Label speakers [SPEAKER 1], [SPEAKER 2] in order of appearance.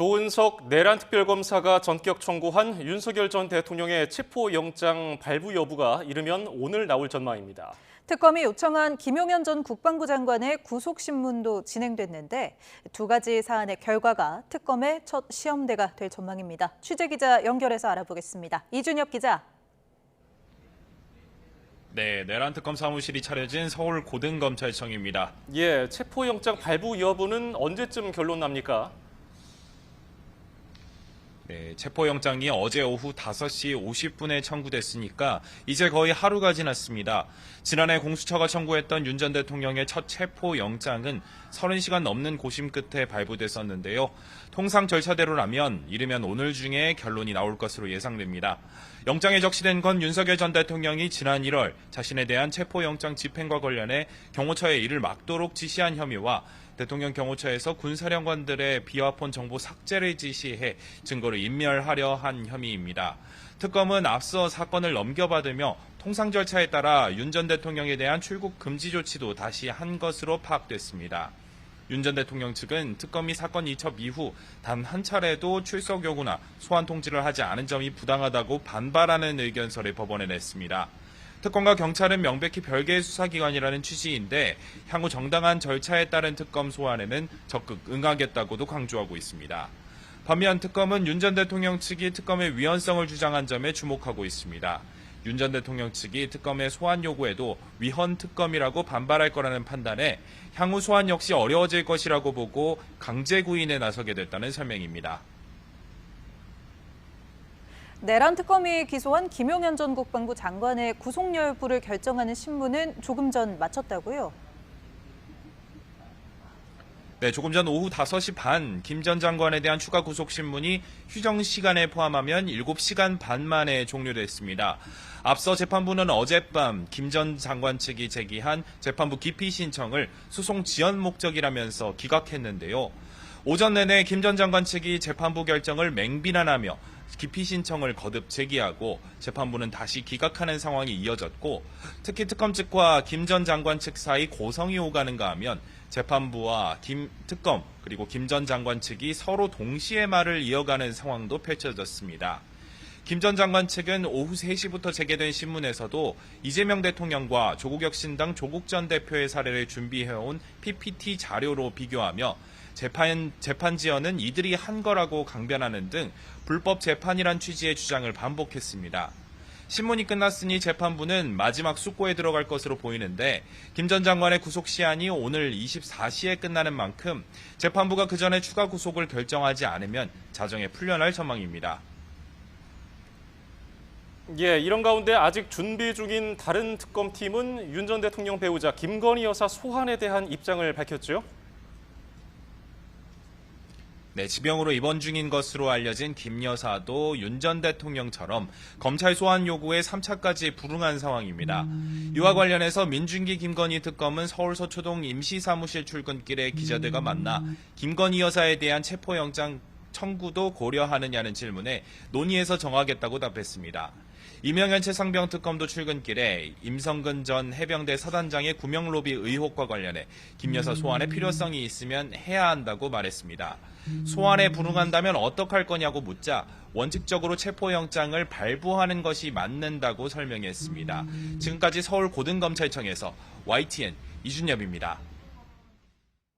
[SPEAKER 1] 조은석 내란 특별검사가 전격 청구한 윤석열 전 대통령의 체포영장 발부 여부가 이르면 오늘 나올 전망입니다.
[SPEAKER 2] 특검이 요청한 김용현 전 국방부 장관의 구속신문도 진행됐는데 두 가지 사안의 결과가 특검의 첫 시험대가 될 전망입니다. 취재기자 연결해서 알아보겠습니다. 이준엽 기자.
[SPEAKER 3] 네, 내란 특검 사무실이 차려진 서울 고등검찰청입니다.
[SPEAKER 1] 체포영장 발부 여부는 언제쯤 결론 납니까?
[SPEAKER 3] 네, 체포영장이 어제 오후 5시 50분에 청구됐으니까 이제 거의 하루가 지났습니다. 지난해 공수처가 청구했던 윤 전 대통령의 첫 체포영장은 30시간 넘는 고심 끝에 발부됐었는데요. 통상 절차대로라면 이르면 오늘 중에 결론이 나올 것으로 예상됩니다. 영장에 적시된 건 윤석열 전 대통령이 지난 1월 자신에 대한 체포영장 집행과 관련해 경호처에 이를 막도록 지시한 혐의와 대통령 경호처에서 군사령관들의 비화폰 정보 삭제를 지시해 증거를 인멸하려 한 혐의입니다. 특검은 앞서 사건을 넘겨받으며 통상 절차에 따라 윤 전 대통령에 대한 출국 금지 조치도 다시 한 것으로 파악됐습니다. 윤 전 대통령 측은 특검이 사건 이첩 이후 단 한 차례도 출석 요구나 소환 통지를 하지 않은 점이 부당하다고 반발하는 의견서를 법원에 냈습니다. 특검과 경찰은 명백히 별개의 수사기관이라는 취지인데 향후 정당한 절차에 따른 특검 소환에는 적극 응하겠다고도 강조하고 있습니다. 반면 특검은 윤 전 대통령 측이 특검의 위헌성을 주장한 점에 주목하고 있습니다. 윤 전 대통령 측이 특검의 소환 요구에도 위헌 특검이라고 반발할 거라는 판단에 향후 소환 역시 어려워질 것이라고 보고 강제 구인에 나서게 됐다는 설명입니다.
[SPEAKER 2] 내란 특검이 기소한 김용현 전 국방부 장관의 구속 여부를 결정하는 신문은 조금 전 마쳤다고요?
[SPEAKER 3] 네, 조금 전 오후 5시 반 김 전 장관에 대한 추가 구속 신문이 휴정 시간에 포함하면 7시간 반 만에 종료됐습니다. 앞서 재판부는 어젯밤 김 전 장관 측이 제기한 재판부 기피 신청을 소송 지연 목적이라면서 기각했는데요. 오전 내내 김 전 장관 측이 재판부 결정을 맹비난하며 기피 신청을 거듭 제기하고 재판부는 다시 기각하는 상황이 이어졌고 특히 특검 측과 김 전 장관 측 사이 고성이 오가는가 하면 재판부와 특검 그리고 김 전 장관 측이 서로 동시에 말을 이어가는 상황도 펼쳐졌습니다. 김 전 장관 측은 오후 3시부터 재개된 신문에서도 이재명 대통령과 조국 혁신당 조국 전 대표의 사례를 준비해온 PPT 자료로 비교하며 재판 지연은 이들이 한 거라고 강변하는 등 불법 재판이란 취지의 주장을 반복했습니다. 신문이 끝났으니 재판부는 마지막 숙고에 들어갈 것으로 보이는데 김 전 장관의 구속 시한이 오늘 24시에 끝나는 만큼 재판부가 그 전에 추가 구속을 결정하지 않으면 자정에 풀려날 전망입니다.
[SPEAKER 1] 이런 가운데 아직 준비 중인 다른 특검팀은 윤 전 대통령 배우자 김건희 여사 소환에 대한 입장을 밝혔죠.
[SPEAKER 3] 네, 지병으로 입원 중인 것으로 알려진 김 여사도 윤 전 대통령처럼 검찰 소환 요구에 3차까지 불응한 상황입니다. 이와 관련해서 민준기 김건희 특검은 서울 서초동 임시사무실 출근길에 기자들과 만나 김건희 여사에 대한 체포영장 청구도 고려하느냐는 질문에 논의해서 정하겠다고 답했습니다. 이명현 최상병 특검도 출근길에 임성근 전 해병대 사단장의 구명 로비 의혹과 관련해 김 여사 소환의 필요성이 있으면 해야 한다고 말했습니다. 소환에 불응한다면 어떡할 거냐고 묻자 원칙적으로 체포영장을 발부하는 것이 맞는다고 설명했습니다. 지금까지 서울 고등검찰청에서 YTN 이준엽입니다.